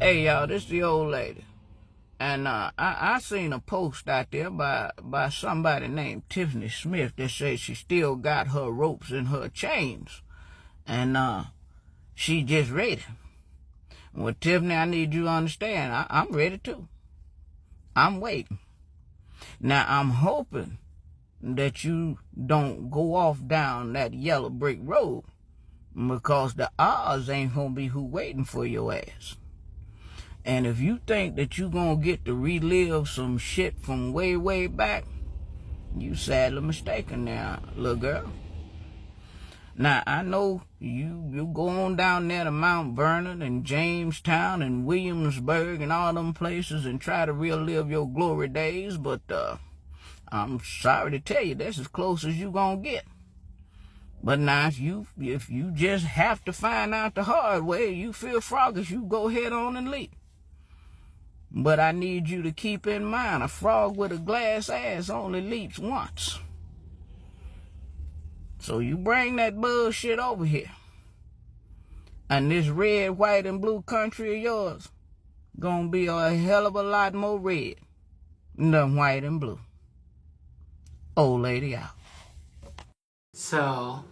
Hey y'all, this the old lady. And I seen a post out there by somebody named TiffanySmith that says she still got her ropes and her chains. And she just ready. Well, Tiffany, I need you to understand, I'm ready too. I'm waiting. Now, I'm hoping that you don't go off down that yellow brick road, because the odds ain't gonna be who waiting for your ass. And if you think that you gonna get to relive some shit from way, way back, you sadly mistaken now, little girl. Now, I know you go on down there to Mount Vernon and Jamestown and Williamsburg and all them places and try to relive your glory days, but I'm sorry to tell you, that's as close as you gonna get. But now, if you just have to find out the hard way, you feel froggish, you go head on and leap. But I need you to keep in mind, a frog with a glass ass only leaps once. So you bring that bullshit over here, and this red, white, and blue country of yours gonna be a hell of a lot more red than white and blue. Old lady out. So,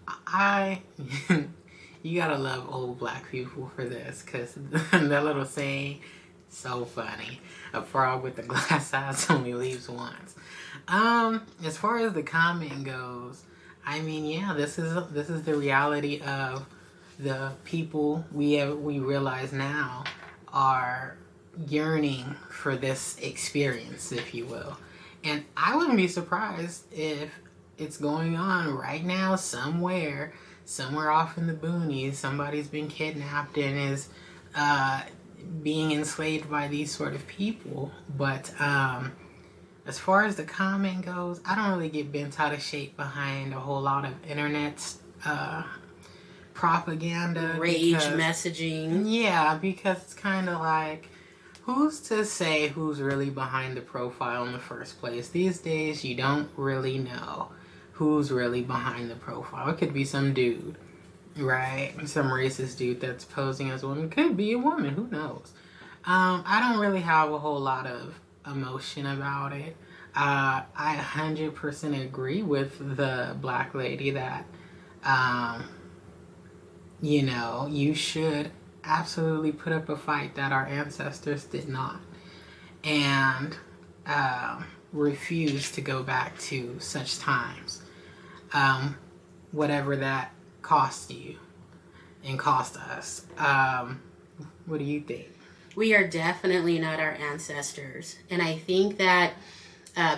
you gotta love old black people for this, because that little saying, so funny. A frog with a glass eyes only leaves once. As far as the comment goes, I mean, yeah, this is the reality of the people we realize now are yearning for this experience, if you will. And I wouldn't be surprised if it's going on right now somewhere off in the boonies. Somebody's been kidnapped and is being enslaved by these sort of people. But as far as the comment goes, I don't really get bent out of shape behind a whole lot of internet propaganda. Rage messaging. Yeah, because it's kind of like, who's to say who's really behind the profile in the first place? These days, you don't really know who's really behind the profile. It could be some dude, right? Some racist dude that's posing as a woman. Could be a woman, who knows? I don't really have a whole lot of emotion about it. I 100% agree with the black lady that, you should absolutely put up a fight that our ancestors did not, and refuse to go back to such times, whatever that cost you and cost us. What do you think? We are definitely not our ancestors. And I think that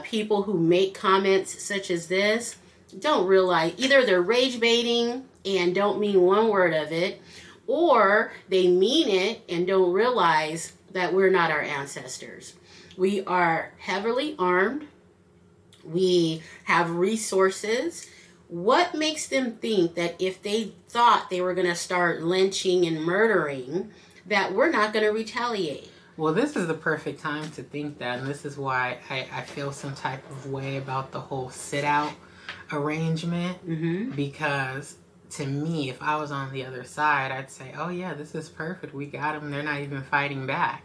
people who make comments such as this don't realize, either they're rage baiting and don't mean one word of it, or they mean it and don't realize that we're not our ancestors. We are heavily armed. We have resources. What makes them think that if they thought they were going to start lynching and murdering, that we're not going to retaliate? Well, this is the perfect time to think that, and this is why I feel some type of way about the whole sit-out arrangement, because to me, if I was on the other side, I'd say, oh yeah, this is perfect. We got them. They're not even fighting back.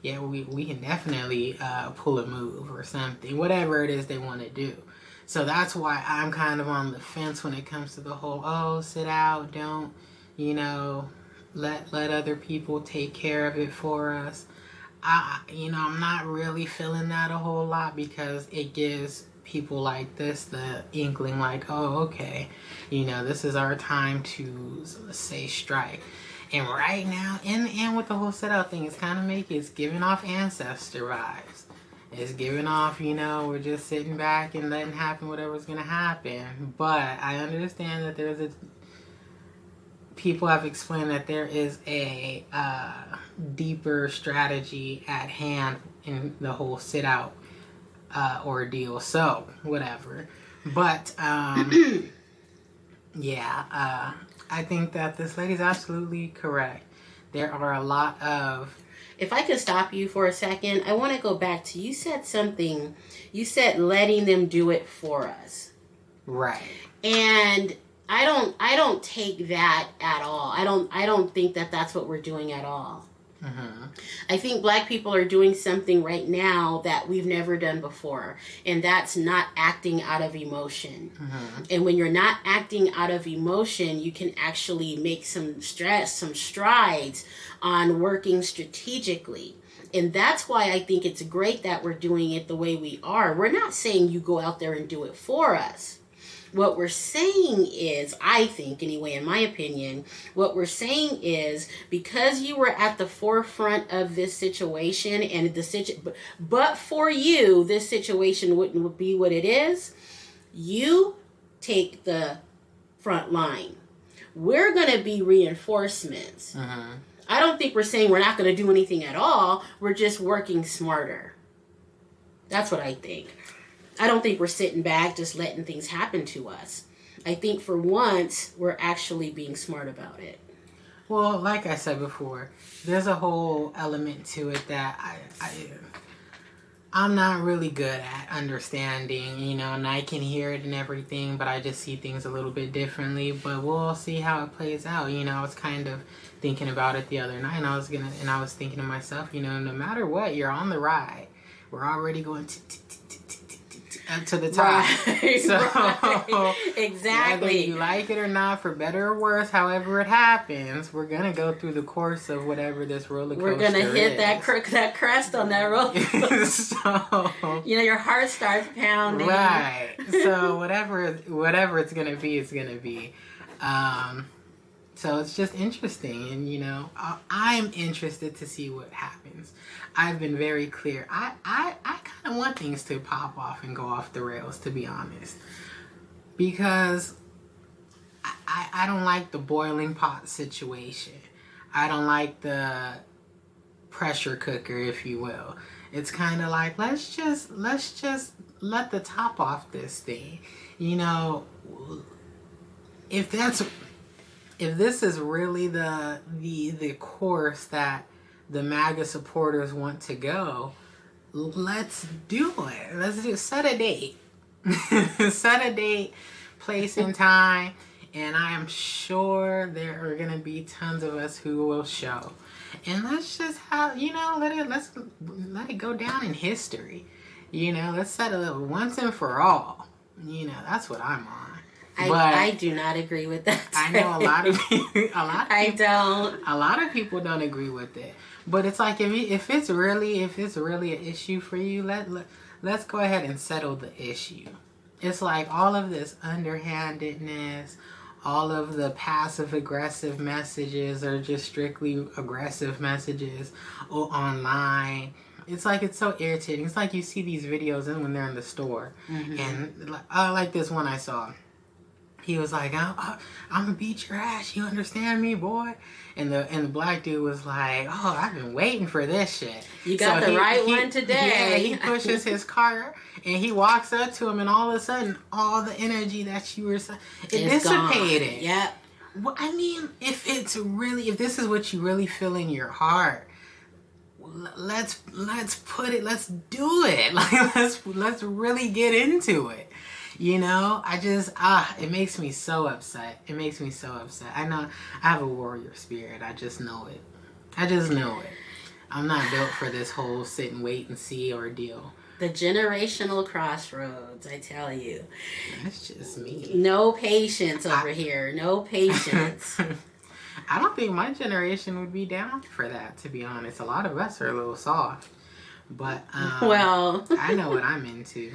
Yeah, we can definitely pull a move or something, whatever it is they want to do. So that's why I'm kind of on the fence when it comes to the whole, sit out, don't, let other people take care of it for us. I'm not really feeling that a whole lot, because it gives people like this the inkling like, oh, okay, this is our time to, say, strike. And right now, and with the whole sit-out thing, it's giving off ancestor vibes. It's giving off, we're just sitting back and letting happen whatever's going to happen. But I understand that people have explained that there is a deeper strategy at hand in the whole sit-out ordeal. So, whatever. But, yeah, I think that this lady's absolutely correct. There are a lot of... If I could stop you for a second, I want to go back to, you said something. You said letting them do it for us. Right. And I don't take that at all. I don't think that that's what we're doing at all. I think Black people are doing something right now that we've never done before, and that's not acting out of emotion. And when you're not acting out of emotion, you can actually make some strides on working strategically. And that's why I think it's great that we're doing it the way we are. We're not saying you go out there and do it for us. What we're saying is, I think anyway, in my opinion, what we're saying is, because you were at the forefront of this situation, and but for you, this situation wouldn't be what it is. You take the front line. We're going to be reinforcements. I don't think we're saying we're not going to do anything at all. We're just working smarter. That's what I think. I don't think we're sitting back just letting things happen to us. I think for once, we're actually being smart about it. Well, like I said before, there's a whole element to it that I'm not really good at understanding, you know, and I can hear it and everything, but I just see things a little bit differently. But we'll see how it plays out. You know, I was kind of thinking about it the other night, and I was thinking to myself, you know, no matter what, you're on the ride. We're already going to the top. Right, so right. Exactly. Whether you like it or not, for better or worse, however it happens, we're gonna go through the course of whatever this roller coaster is. We're gonna hit that crest on that roller coaster. So, you know, your heart starts pounding. Right. So whatever it's gonna be, it's gonna be. So it's just interesting, and you know, I'm interested to see what happens. I've been very clear. I kind of want things to pop off and go off the rails, to be honest, because I don't like the boiling pot situation. I don't like the pressure cooker, if you will. It's kind of like, let's just let the top off this thing. You know, if this is really the course that the MAGA supporters want to go, let's do it. Let's set a date. Set a date, place, and time, and I am sure there are going to be tons of us who will show. And let's just have, you know, let it go down in history. You know, let's set a little once and for all. You know, that's what I'm on. I do not agree with that. I know a lot of people. I don't. A lot of people don't agree with it. But it's like, if it's really an issue for you, let's go ahead and settle the issue. It's like all of this underhandedness, all of the passive aggressive messages are just strictly aggressive messages online. It's like, it's so irritating. It's like you see these videos when they're in the store, and like this one I saw. He was like, I'm gonna beat your ass. You understand me, boy? And the black dude was like, oh, I've been waiting for this shit. You got the right one today. Yeah, he pushes his car and he walks up to him, and all of a sudden, all the energy that you were, it dissipated. Gone. Yep. Well, I mean, if this is what you really feel in your heart, let's do it. Like, let's really get into it. You know, it makes me so upset. It makes me so upset. I know I have a warrior spirit. I just know it. I'm not built for this whole sit and wait and see ordeal. The generational crossroads, I tell you. That's just me. No patience over here. No patience. I don't think my generation would be down for that, to be honest. A lot of us are a little soft. But, well, I know what I'm into.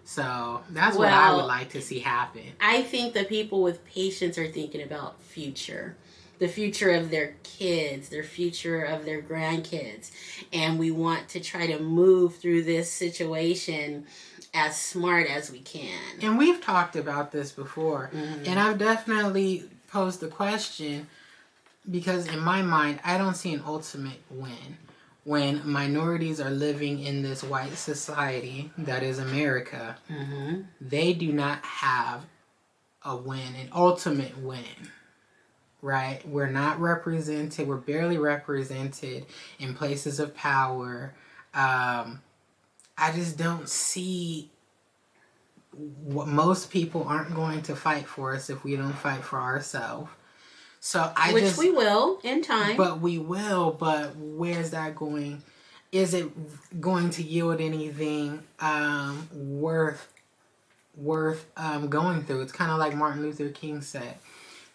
So that's what I would like to see happen. I think the people with patience are thinking about the future of their kids, their future of their grandkids. And we want to try to move through this situation as smart as we can. And we've talked about this before. And I've definitely posed the question, because in my mind, I don't see an ultimate win. When minorities are living in this white society that is America, they do not have a win, an ultimate win, right? We're not represented. We're barely represented in places of power. I just don't see what most people aren't going to fight for us if we don't fight for ourselves. So Which we will in time. But we will. But where's that going? Is it going to yield anything worth going through? It's kind of like Martin Luther King said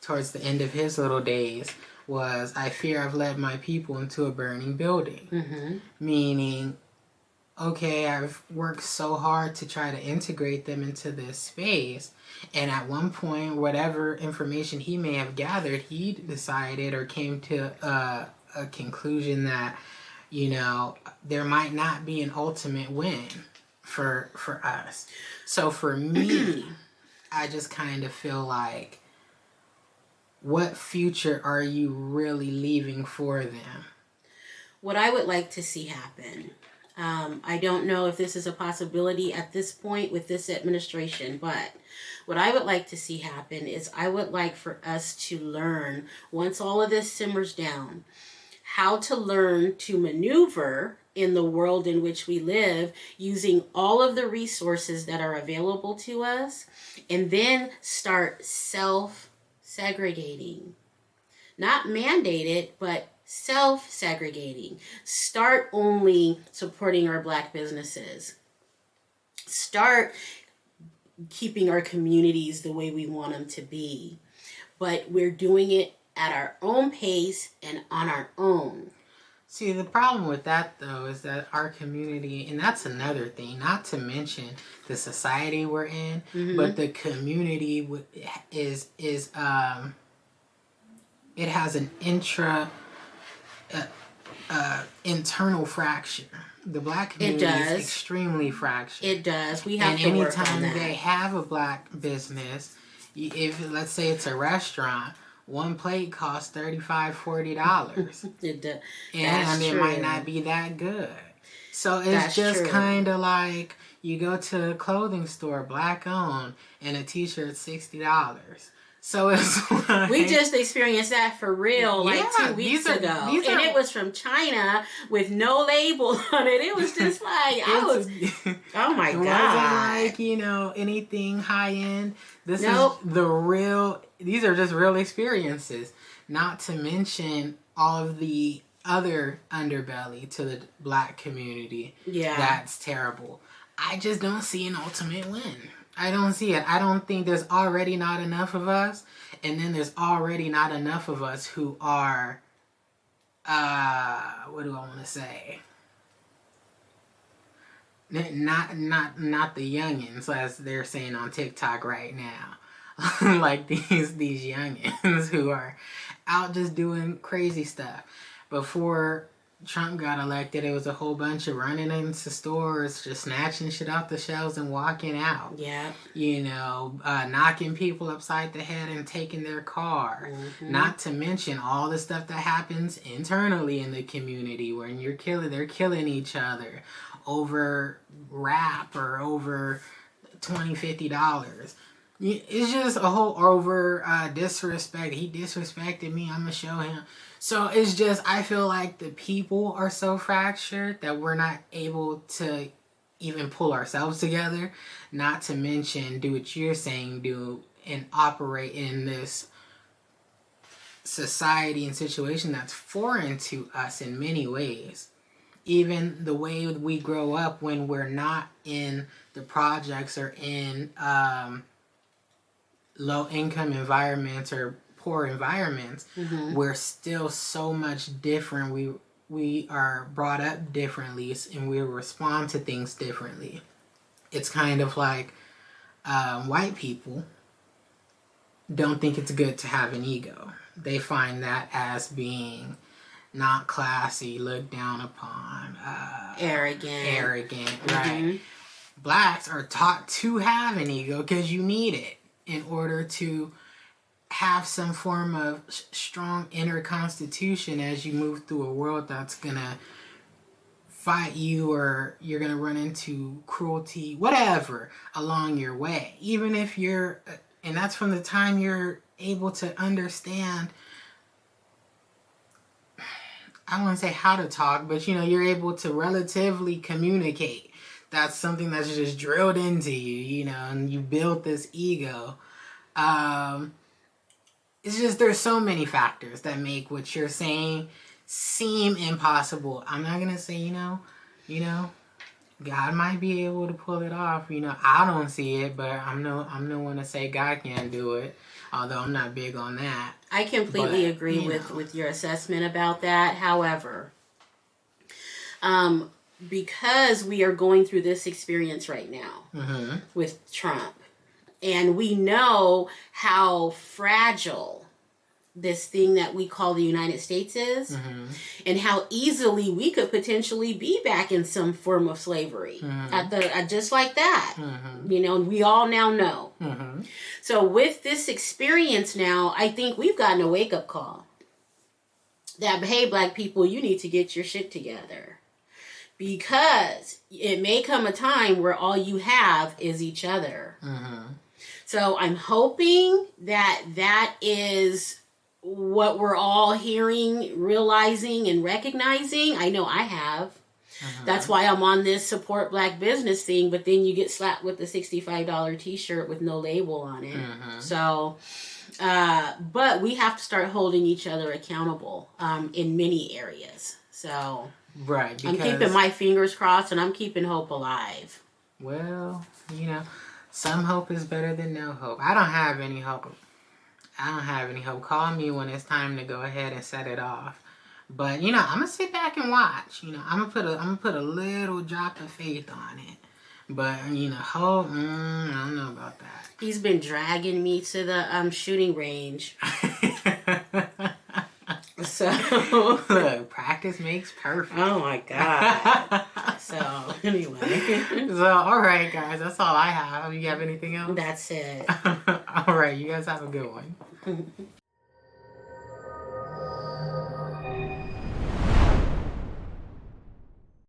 towards the end of his little days, was, I fear I've led my people into a burning building. Mm-hmm. Meaning, okay, I've worked so hard to try to integrate them into this space, and at one point, whatever information he may have gathered, he decided or came to a conclusion that, you know, there might not be an ultimate win for us. So for me, I just kind of feel like, what future are you really leaving for them? What I would like to see happen, I don't know if this is a possibility at this point with this administration, but what I would like to see happen is I would like for us to learn, once all of this simmers down, how to learn to maneuver in the world in which we live using all of the resources that are available to us, and then start self-segregating. Not mandated, but self-segregating. Start only supporting our Black businesses. Start keeping our communities the way we want them to be. But we're doing it at our own pace and on our own. See, the problem with that, though, is that our community, and that's another thing, not to mention the society we're in, but the community is it has an internal fracture. The Black community is extremely fractured. It does. We have to work on that. And anytime they have a Black business, if let's say it's a restaurant, one plate costs $35-$40. It does. And it might not be that good. So it's just kind of like you go to a clothing store, Black owned, and a t-shirt's $60. So it's like, we just experienced that for real, like 2 weeks ago. And it was from China with no label on it. It was just like, oh my God. It wasn't like, you know, anything high end. This is the real, these are just real experiences. Not to mention all of the other underbelly to the Black community. Yeah. That's terrible. I just don't see an ultimate win. I don't see it. I don't think there's already not enough of us. And then there's already not enough of us who are, what do I want to say? Not the youngins, as they're saying on TikTok right now. Like these youngins who are out just doing crazy stuff. Before Trump got elected, it was a whole bunch of running into stores, just snatching shit off the shelves and walking out. Yeah. You know, knocking people upside the head and taking their car. Mm-hmm. Not to mention all the stuff that happens internally in the community when they're killing each other over rap or over $20-$50. It's just a whole over disrespect. He disrespected me, I'm gonna show him. So it's just, I feel like the people are so fractured that we're not able to even pull ourselves together. Not to mention do what you're saying, do and operate in this society and situation that's foreign to us in many ways. Even the way we grow up when we're not in the projects or in low-income environments or poor environments, we're still so much different. We are brought up differently and we respond to things differently. It's kind of like white people don't think it's good to have an ego. They find that as being not classy, looked down upon, arrogant, right? Blacks are taught to have an ego because you need it in order to have some form of strong inner constitution as you move through a world that's gonna fight you, or you're gonna run into cruelty, whatever, along your way. Even if you're, and that's from the time you're able to understand, I don't want to say how to talk, but you're able to relatively communicate. That's something that's just drilled into you, and you build this ego. it's just there's so many factors that make what you're saying seem impossible. I'm not gonna say, you know, God might be able to pull it off. You know, I don't see it, but I'm no one to say God can't do it. Although I'm not big on that. I completely agree with your assessment about that. However, because we are going through this experience right now with Trump, and we know how fragile this thing that we call the United States is, and how easily we could potentially be back in some form of slavery just like that. You know, we all now know. So with this experience now, I think we've gotten a wake-up call that, hey, Black people, you need to get your shit together, because it may come a time where all you have is each other. So I'm hoping that is what we're all hearing, realizing, and recognizing. I know I have. That's why I'm on this support Black business thing, but then you get slapped with the $65 t-shirt with no label on it. So, but we have to start holding each other accountable in many areas. So, right, I'm keeping my fingers crossed, and I'm keeping hope alive. Well, you know, some hope is better than no hope. I don't have any hope. Call me when it's time to go ahead and set it off. But, you know, I'm going to sit back and watch. You know, I'm gonna put a little drop of faith on it. But, you know, hope, I don't know about that. He's been dragging me to the shooting range. So, look, practice makes perfect. Oh, my God. So, anyway. So, all right, guys. That's all I have. You have anything else? That's it. All right. You guys have a good one.